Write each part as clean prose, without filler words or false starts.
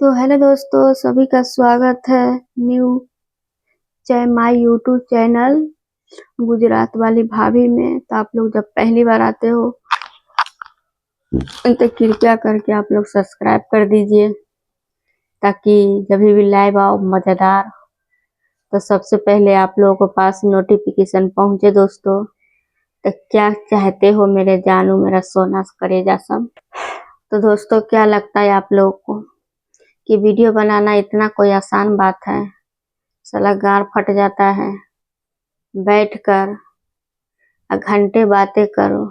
तो हेलो दोस्तों, सभी का स्वागत है new my YouTube channel Gujarat वाली भाभी में। तो आप लोग जब पहली बार आते हो तो कृपया करके आप लोग सब्सक्राइब कर दीजिए, ताकि जब भी लाइव आओ मज़ेदार तो सबसे पहले आप लोगों के पास नोटिफिकेशन पहुंचे। दोस्तों, तो क्या चाहते हो मेरे जानू, मेरा सोना करेजा सब। तो दोस्तों, क्या लगता है आप लोगों को कि वीडियो बनाना इतना कोई आसान बात है? साला गार फट जाता है, बैठकर घंटे बातें करो,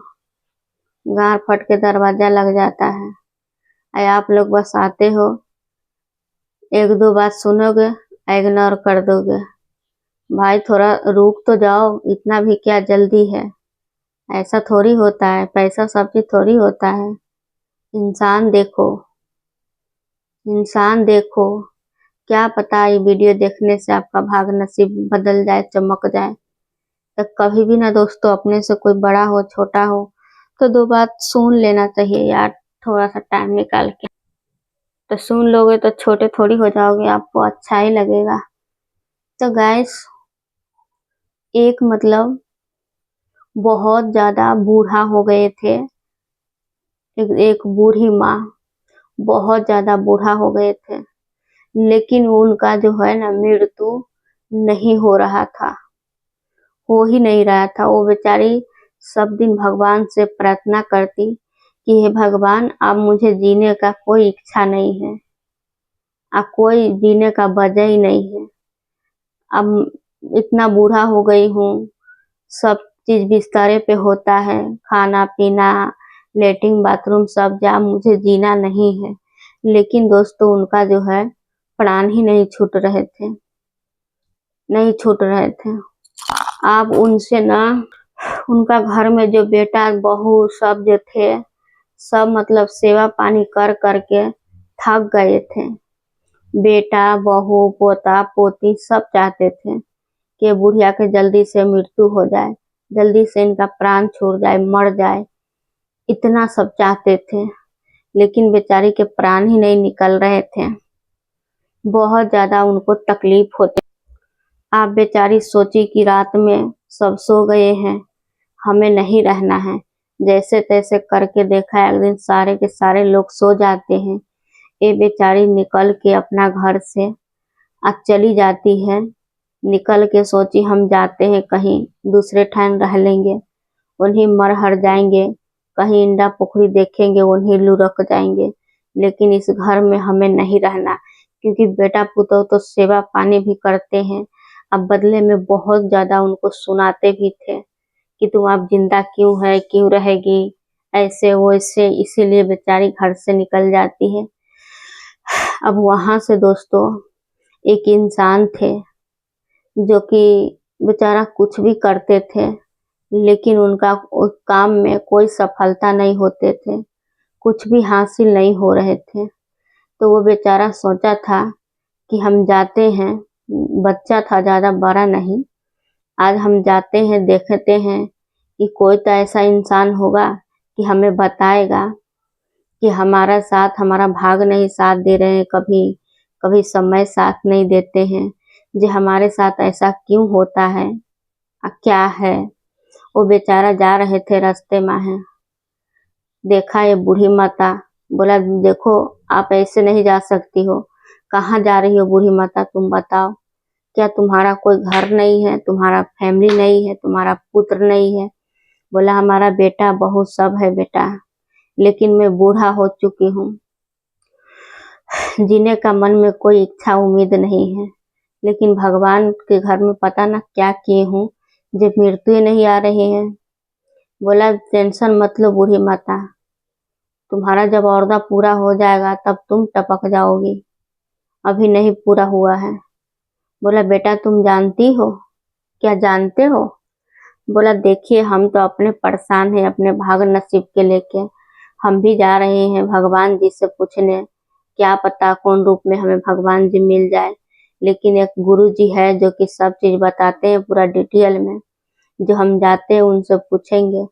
गार फट के दरवाजा लग जाता है। आप लोग बस आते हो, एक दो बात सुनोगे, इग्नोर कर दोगे। भाई थोड़ा रुक तो जाओ, इतना भी क्या जल्दी है? ऐसा थोड़ी होता है, पैसा सब चीज थोड़ी होता है। इंसान देखो, इंसान देखो। क्या पता ये वीडियो देखने से आपका भाग नसीब बदल जाए, चमक जाए। तो कभी भी ना दोस्तों, अपने से कोई बड़ा हो छोटा हो तो दो बात सुन लेना चाहिए यार, थोड़ा सा टाइम निकाल के। तो सुन लोगे तो छोटे थोड़ी हो जाओगे, आपको अच्छा ही लगेगा। तो गाइस, एक मतलब बहुत ज्यादा बूढ़ा हो गए थे, एक बूढ़ी माँ बहुत ज्यादा बूढ़ा हो गए थे, लेकिन उनका जो है ना मृत्यु नहीं हो रहा था, हो ही नहीं रहा था। वो बेचारी सब दिन भगवान से प्रार्थना करती कि हे भगवान, अब मुझे जीने का कोई इच्छा नहीं है, अब कोई जीने का वजह ही नहीं है। अब इतना बूढ़ा हो गई हूँ, सब चीज बिस्तारे पे होता है, खाना पीना लेटरिन बाथरूम सब जा, मुझे जीना नहीं है। लेकिन दोस्तों, उनका जो है प्राण ही नहीं छूट रहे थे, नहीं छूट रहे थे। आप उनसे ना, उनका घर में जो बेटा बहू सब जो थे, सब मतलब सेवा पानी कर करके थक गए थे। बेटा बहू पोता पोती सब चाहते थे कि बुढ़िया के जल्दी से मृत्यु हो जाए, जल्दी से इनका प्राण छूट जाए, मर जाए, इतना सब चाहते थे। लेकिन बेचारी के प्राण ही नहीं निकल रहे थे, बहुत ज्यादा उनको तकलीफ होती। आप बेचारी सोची कि रात में सब सो गए हैं, हमें नहीं रहना है। जैसे तैसे करके देखा, एक दिन सारे के सारे लोग सो जाते हैं, ये बेचारी निकल के अपना घर से आज चली जाती है। निकल के सोची हम जाते हैं कहीं दूसरे ठान रह लेंगे, उन्हीं मर हर जाएंगे, कहीं इंडा पोखरी देखेंगे उन्हीं लुढ़क जाएंगे। लेकिन इस घर में हमें नहीं रहना, क्योंकि बेटा पुतोह तो सेवा पानी भी करते हैं। अब बदले में बहुत ज्यादा उनको सुनाते भी थे कि तुम आप जिंदा क्यों है, क्यों रहेगी, ऐसे वैसे। इसीलिए बेचारी घर से निकल जाती है। अब वहां से दोस्तों एक इंसान थे जो कि बेचारा कुछ भी करते थे, लेकिन उनका उस काम में कोई सफलता नहीं होते थे, कुछ भी हासिल नहीं हो रहे थे। तो वो बेचारा सोचा था कि हम जाते हैं, बच्चा था ज्यादा बड़ा नहीं, आज हम जाते हैं, देखते हैं कि कोई तो ऐसा इंसान होगा कि हमें बताएगा कि हमारा साथ, हमारा भाग नहीं साथ दे रहे हैं, कभी कभी समय साथ नहीं देते हैं, जो हमारे साथ ऐसा क्यों होता है, क्या है। वो बेचारा जा रहे थे, रास्ते में है, देखा ये बूढ़ी माता। बोला देखो, आप ऐसे नहीं जा सकती हो। कहाँ जा रही हो बूढ़ी माता, तुम बताओ, क्या तुम्हारा कोई घर नहीं है, तुम्हारा फैमिली नहीं है, तुम्हारा पुत्र नहीं है? बोला हमारा बेटा बहू सब है बेटा, लेकिन मैं बूढ़ा हो चुकी हूँ, जीने का मन में कोई इच्छा उम्मीद नहीं है। लेकिन भगवान के घर में पता ना क्या किए हूँ, जब मृत्यु नहीं आ रही है। बोला टेंशन मत लो बूढ़ी माता, तुम्हारा जब औरदा पूरा हो जाएगा तब तुम टपक जाओगी, अभी नहीं पूरा हुआ है। बोला बेटा तुम जानती हो, क्या जानते हो? बोला देखिए, हम तो अपने परेशान हैं अपने भाग नसीब के लेके, हम भी जा रहे हैं भगवान जी से पूछने, क्या पता कौन रूप में हमें भगवान जी मिल जाए। लेकिन एक गुरु जी है जो कि सब चीज बताते हैं पूरा डिटेल में, जो हम जाते हैं उनसे पूछेंगे।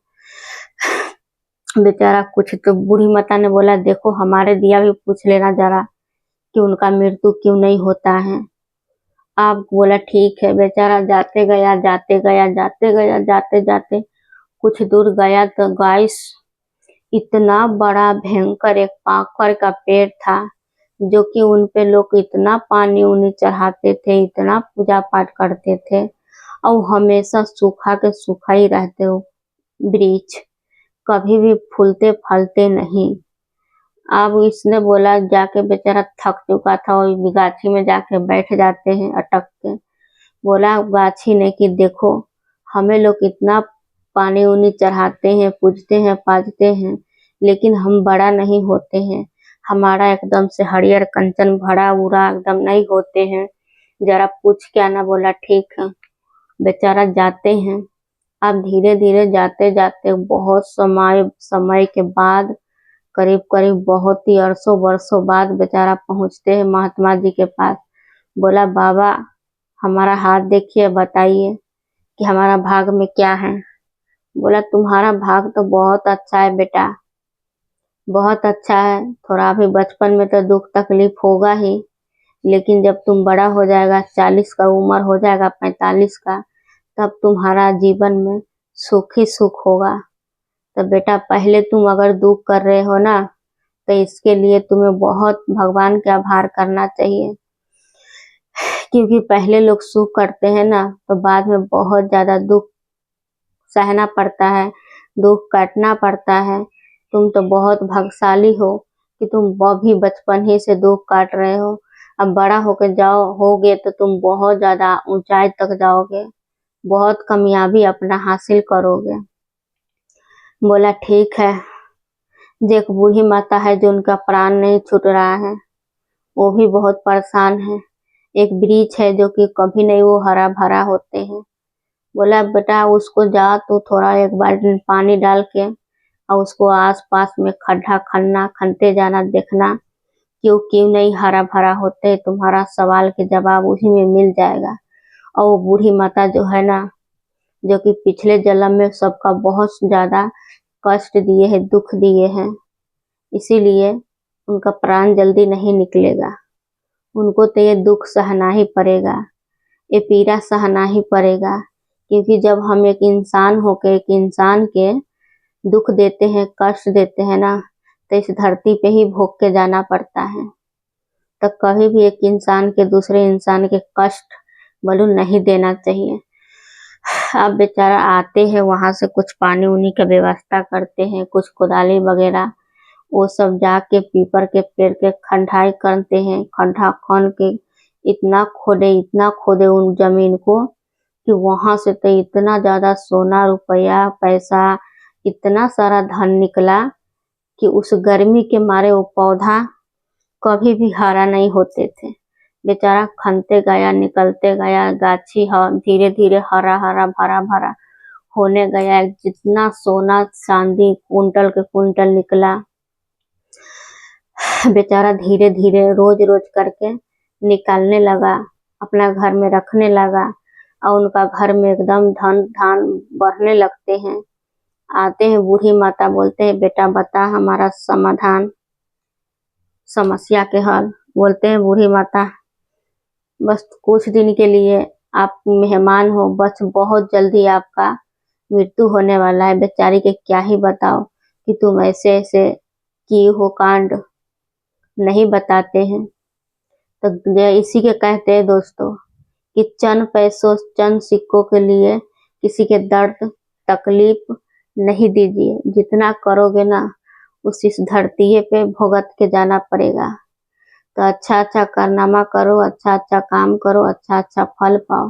बेचारा कुछ तो, बूढ़ी माता ने बोला देखो हमारे दिया भी पूछ लेना जरा, कि उनका मृत्यु क्यों नहीं होता है। आप बोला ठीक है। बेचारा जाते गया जाते गया जाते गया जाते जाते कुछ दूर गया तो गाइस इतना बड़ा भयंकर एक पाखर का पेड़ था, जो कि उन पे लोग इतना पानी उनी चढ़ाते थे, इतना पूजा पाठ करते थे, और हमेशा सूखा के सूखा ही रहते हो वृक्ष, कभी भी फूलते फलते नहीं। अब इसने बोला, जाके बेचारा थक चुका था और गाछी में जाके बैठ जाते हैं अटक के। बोला गाछी ने कि देखो हमें लोग इतना पानी उनी चढ़ाते हैं, पूजते हैं, पाजते हैं, लेकिन हम बड़ा नहीं होते हैं, हमारा एकदम से हरियर कंचन भरा उरा एकदम नहीं होते हैं, जरा पूछ के आना। बोला ठीक है। बेचारा जाते हैं। अब धीरे धीरे जाते जाते बहुत समय समय के बाद, करीब करीब बहुत ही अरसों वर्षों बाद बेचारा पहुंचते हैं महात्मा जी के पास। बोला बाबा हमारा हाथ देखिए, बताइए कि हमारा भाग में क्या है। बोला तुम्हारा भाग तो बहुत अच्छा है बेटा, बहुत अच्छा है। थोड़ा अभी बचपन में तो दुख तकलीफ होगा ही, लेकिन जब तुम बड़ा हो जाएगा, 40 का उम्र हो जाएगा, 45 का, तब तुम्हारा जीवन में सुख ही सुख होगा। तो बेटा पहले तुम अगर दुख कर रहे हो ना, तो इसके लिए तुम्हें बहुत भगवान का आभार करना चाहिए, क्योंकि पहले लोग सुख करते हैं ना तो बाद में बहुत ज्यादा दुख सहना पड़ता है, दुख काटना पड़ता है। तुम तो बहुत भाग्यशाली हो कि तुम अभी बचपन ही से दुख काट रहे हो। अब बड़ा होकर होगे तो तुम बहुत ज्यादा ऊंचाई तक जाओगे, बहुत कामयाबी अपना हासिल करोगे। बोला ठीक है। जो एक बूढ़ी माता है जो उनका प्राण नहीं छूट रहा है, वो भी बहुत परेशान है। एक वृक्ष है जो कि कभी नहीं वो हरा भरा होते हैं। बोला बेटा उसको जा तो थोड़ा एक बाल्टी पानी डाल के और उसको आस पास में खड्डा खनते जाना, देखना क्यों नहीं हरा भरा होते। तुम्हारा सवाल के जवाब उसी में मिल जाएगा। और वो बूढ़ी माता जो है ना, जो कि पिछले जन्म में सबका बहुत ज्यादा कष्ट दिए हैं, दुख दिए हैं, इसीलिए उनका प्राण जल्दी नहीं निकलेगा। उनको तो ये दुख सहना ही पड़ेगा, ये पीड़ा सहना ही पड़ेगा, क्योंकि जब हम एक इंसान होकर एक इंसान के दुख देते हैं, कष्ट देते हैं ना, तो इस धरती पे ही भोग के जाना पड़ता है। तो कभी भी एक इंसान के दूसरे इंसान के कष्ट बलू नहीं देना चाहिए। अब बेचारा आते हैं, वहां से कुछ पानी उनी का व्यवस्था करते हैं, कुछ कुदाली वगैरह वो सब जाके पीपर के पेड़ के खंडाई करते हैं। खंडा खन के इतना खोदे उन जमीन को कि वहां से तो इतना ज्यादा सोना रुपया पैसा, इतना सारा धन निकला कि उस गर्मी के मारे वो पौधा कभी भी हरा नहीं होते थे। बेचारा खनते गया, निकलते गया, गाछी धीरे धीरे हरा हरा भरा भरा होने गया। जितना सोना चांदी कुंटल के कुंटल निकला। बेचारा धीरे धीरे रोज रोज करके निकालने लगा, अपना घर में रखने लगा, और उनका घर में एकदम धन धान बढ़ने लगते हैं। आते हैं बूढ़ी माता, बोलते हैं बेटा बता हमारा समाधान, समस्या के हल। बोलते हैं बूढ़ी माता बस कुछ दिन के लिए आप मेहमान हो, बस बहुत जल्दी आपका मृत्यु होने वाला है। बेचारी के क्या ही बताओ कि तुम ऐसे ऐसे किए हो कांड, नहीं बताते हैं। तो इसी के कहते हैं दोस्तों कि चंद पैसों चंद सिक्कों के लिए किसी के दर्द तकलीफ नहीं दीजिए। जितना करोगे ना उस इस धरती पे भुगत के जाना पड़ेगा। तो अच्छा अच्छा कारनामा करो, अच्छा अच्छा काम करो, अच्छा अच्छा फल पाओ।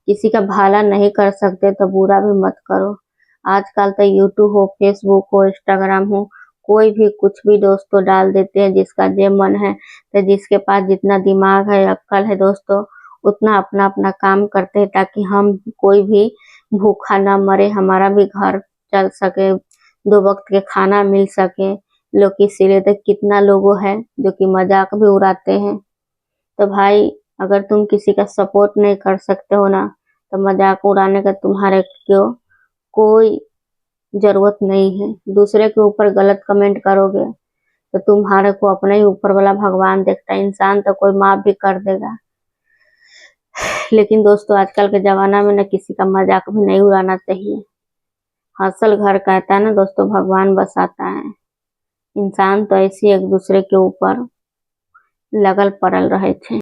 किसी का भला नहीं कर सकते तो बुरा भी मत करो। आजकल तो यूट्यूब हो, फेसबुक हो, इंस्टाग्राम हो, कोई भी कुछ भी दोस्तों डाल देते हैं जिसका जो मन है। तो जिसके पास जितना दिमाग है, अक्ल है दोस्तों, उतना अपना अपना काम करते हैं, ताकि हम कोई भी भूखा ना मरे, हमारा भी घर चल सके, 2 वक्त के खाना मिल सके। लोग इसीलिए तो कितना लोगों है जो कि मजाक भी उड़ाते हैं। तो भाई अगर तुम किसी का सपोर्ट नहीं कर सकते हो ना, तो मजाक उड़ाने का तुम्हारे क्यों कोई जरूरत नहीं है। दूसरे के ऊपर गलत कमेंट करोगे तो तुम्हारे को अपने ही ऊपर वाला भगवान देखता है। इंसान तो कोई माफ भी कर देगा, लेकिन दोस्तों आजकल के जमाना में ना किसी का मजाक भी नहीं उड़ाना चाहिए। हसल घर कहता है ना दोस्तों, भगवान बसाता है। इंसान तो ऐसे एक दूसरे के ऊपर लगल पड़ल रहे थे।